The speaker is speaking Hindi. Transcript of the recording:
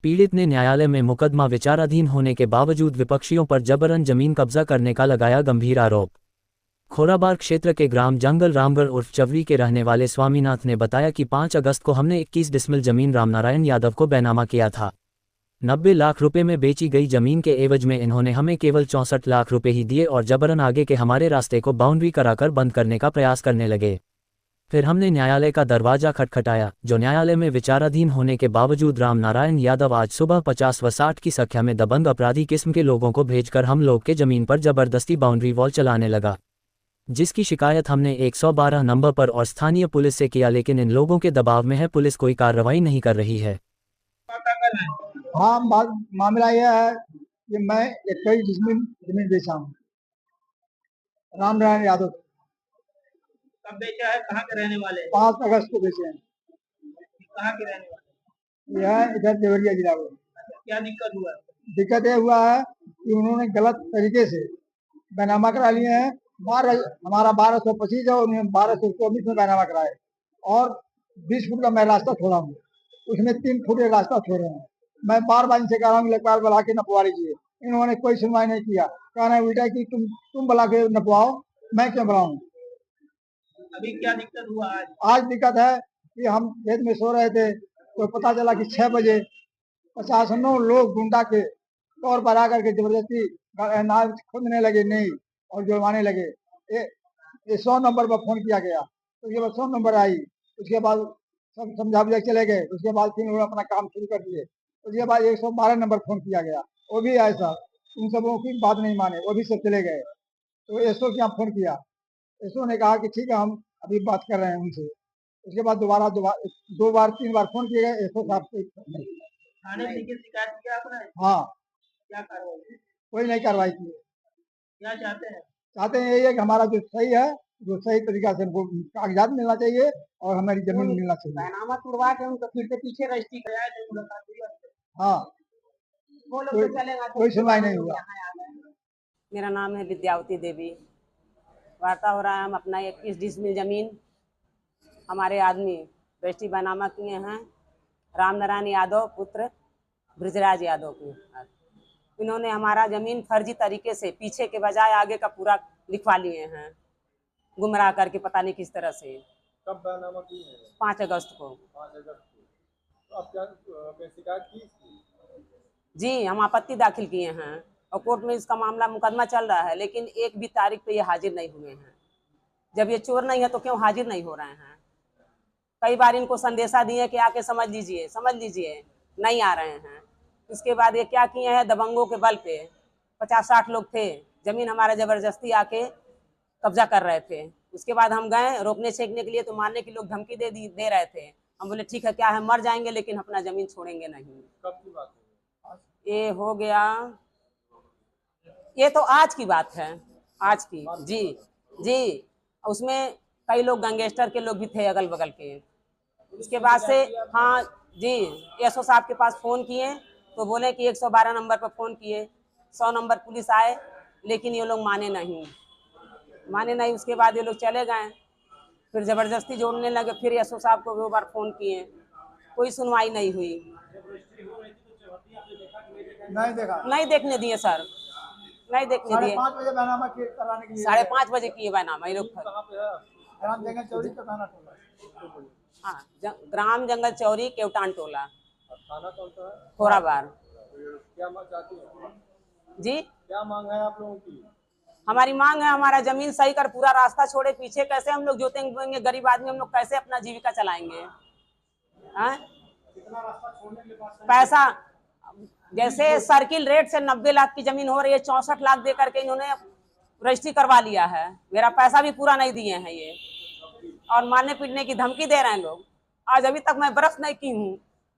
पीड़ित ने न्यायालय में मुकदमा विचाराधीन होने के बावजूद विपक्षियों पर जबरन जमीन कब्जा करने का लगाया गंभीर आरोप। खोराबार क्षेत्र के ग्राम जंगल रामगढ़ उर्फ चवरी के रहने वाले स्वामीनाथ ने बताया कि 5 अगस्त को हमने 21 डिसमिल जमीन रामनारायण यादव को बैनामा किया था। 90 लाख रुपए में बेची गई जमीन के एवज में इन्होंने हमें केवल 64 लाख रुपए ही दिए और जबरन आगे के हमारे रास्ते को बाउंड्री कराकर बंद करने का प्रयास करने लगे। फिर हमने न्यायालय का दरवाजा खटखटाया, जो न्यायालय में विचाराधीन होने के बावजूद रामनारायण यादव आज सुबह 50 व 60 की संख्या में दबंग अपराधी किस्म के लोगों को भेजकर हम लोग के जमीन पर जबरदस्ती बाउंड्री वॉल चलाने लगा, जिसकी शिकायत हमने 112 नंबर पर और स्थानीय पुलिस से किया, लेकिन इन लोगों के दबाव में है, पुलिस कोई कार्रवाई नहीं कर रही है। हाँ, मामला यह है कि मैं 21 डिसमिल जमीन बेचा हूँ रामनारायण यादव। कब बेचा है? कहाँ के रहने वाले? 5 अगस्त को बेचे हैं। कहाँ के रहने वाले? यह इधर देवरिया जिला में। क्या दिक्कत हुआ? दिक्कत यह हुआ है कि उन्होंने गलत तरीके से बैनामा करा लिए हैं। हमारा 1225 है, उन्होंने 1224 में बैनामा कराए और 20 फुट का मैं रास्ता छोड़ा हूँ, उसमें 3 फुट रास्ता छोड़े हैं। मैं बार बार इनसे कह रहा हूँ लेखपाल बुला के नपवा लीजिए, इन्होंने कोई सुनवाई नहीं किया। कहना है उल्टा कि तुम बुला के नपवाओ, मैं क्यों बुलाऊं। अभी क्या दिक्कत हुआ आज? आज दिक्कत है कि हम खेत में सो रहे थे तो पता चला कि 6 बजे 50 लोग गुंडा के तौर पर आकर के जबरदस्ती नाव खोदने लगे नहीं और जुर्माने लगे। ये 100 नंबर पर फोन किया गया, उसके बाद 100 नंबर आई, उसके बाद सब समझा बुझा चले गए। उसके बाद फिर उन्होंने अपना काम शुरू कर दिए। उसके बाद 112 नंबर फोन किया गया, वो भी ऐसा, उन सबों की बात नहीं माने, वो भी सब चले गए। तो एसओ के यहाँ फोन किया, एसओ ने कहा कि ठीक है हम अभी बात कर रहे हैं उनसे। उसके बाद दो बार 3 बार फोन किए गए, एसओ साहब से थाने में शिकायत किया आपने? हाँ, क्या कार्रवाई? कोई नहीं कार्रवाई की। क्या चाहते हैं? चाहते हैं यही है कि हमारा जो सही है, जो सही तरीका से हमको कागजात मिलना चाहिए और हमारी जमीन मिलना चाहिए। बैनामा तुड़वा के उनको फिर से पीछे रजिस्ट्री कराया थे, मुलाकात हुई आपसे? हाँ, वो लोग तो चलेगा, कोई सुनवाई नहीं हुआ। मेरा नाम है विद्यावती देवी। वार्ता हो रहा है, हम अपना 21 डिसमिल जमीन हमारे आदमी रजिस्ट्री बैनामा किए हैं रामनारायण यादव पुत्र ब्रजराज यादव की। इन्होंने हमारा जमीन फर्जी तरीके से पीछे के बजाय आगे का पूरा लिखवा लिए हैं, गुमराह करके पता नहीं किस तरह से। कब बैनामा की है? 5 अगस्त को। 5 अगस्त को। तो अब क्या शिकायत की? जी, हम आपत्ति दाखिल किए हैं और कोर्ट में इसका मामला मुकदमा चल रहा है, लेकिन एक भी तारीख पे ये हाजिर नहीं हुए हैं। जब ये चोर नहीं है तो क्यों हाजिर नहीं हो रहे हैं? कई बार इनको संदेशा दिए कि आके समझ लीजिए, नहीं आ रहे हैं। इसके बाद ये क्या किए हैं, दबंगों के बल पे 50-60 लोग थे, जमीन हमारा जबरदस्ती आके कब्जा कर रहे थे। उसके बाद हम गए रोकने छेकने के लिए तो मारने की लोग धमकी दे रहे थे। हम बोले ठीक है, क्या है, मर जाएंगे लेकिन अपना जमीन छोड़ेंगे नहीं। कब की बात है? ये हो गया, ये तो आज की बात है, आज की। जी, उसमें कई लोग गैंगस्टर के लोग भी थे अगल बगल के। उसके बाद से हाँ जी, एसओ साहब के पास फ़ोन किए तो बोले कि 112 नंबर पर फ़ोन किए, 100 नंबर पुलिस आए, लेकिन ये लोग माने नहीं। उसके बाद ये लोग चले गए, फिर ज़बरदस्ती जोड़ने लगे। फिर एसओ साहब को 2 बार फ़ोन किए, कोई सुनवाई नहीं हुई। नहीं देखने दिए सर, नहीं देखने दिए। 5:30 बजे बैनामा कराने के लिए 5:30 बजे किए बैनामा ये लोग। राम जंगल चौरी का थाना टोला। हाँ, ग्राम जंगल चौरी केवटान टोला, थाना कौन सा है? खोराबार। क्या मांग चाहती है जी, क्या मांग है आप लोगों की? हमारी मांग है हमारा जमीन सही कर, पूरा रास्ता छोड़े। पीछे कैसे हम लोग जोतेंगे, गरीब आदमी हम लोग कैसे अपना जीविका चलाएंगे? पैसा जैसे सर्किल रेट से 90 लाख की जमीन हो रही है, 64 लाख दे करके इन्होंने रजिस्ट्री करवा लिया है। मेरा पैसा भी पूरा नहीं दिए हैं ये, और मारने पीटने की धमकी दे रहे हैं लोग। आज अभी तक मैं ब्रश नहीं की हूँ,